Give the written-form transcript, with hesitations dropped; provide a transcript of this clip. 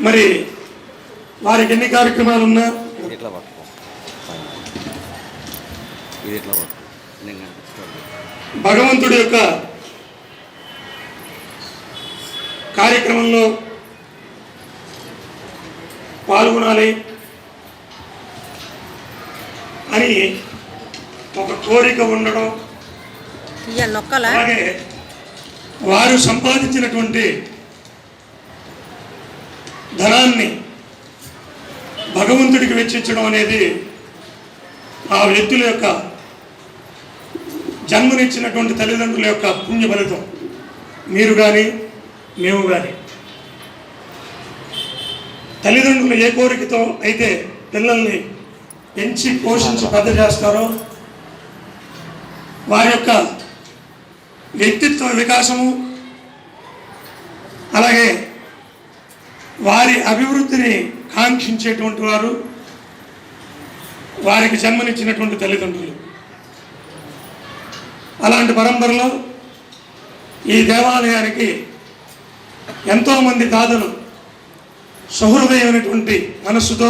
మరి వారికి ఎన్ని కార్యక్రమాలు ఉన్నా భగవంతుడి యొక్క కార్యక్రమంలో పాల్గొనాలి అని ఒక కోరిక ఉండడం, అలాగే వారు సంపాదించినటువంటి ధనాన్ని భగవంతుడికి వెచ్చించడం అనేది ఆ వ్యక్తుల యొక్క జన్మనిచ్చినటువంటి తల్లిదండ్రుల యొక్క పుణ్య ఫలితం. మీరు కానీ మేము కానీ తల్లిదండ్రులు ఏ కోరికతో అయితే పిల్లల్ని పెంచి పోషించి పెద్ద చేస్తారో వారి యొక్క వ్యక్తిత్వ వికాసము, అలాగే వారి అభివృద్ధిని కాంక్షించేటువంటి వారు వారికి జన్మనిచ్చినటువంటి తల్లిదండ్రులు. అలాంటి పరంపరలో ఈ దేవాలయానికి ఎంతోమంది దాతలు సహృదయమైనటువంటి మనస్సుతో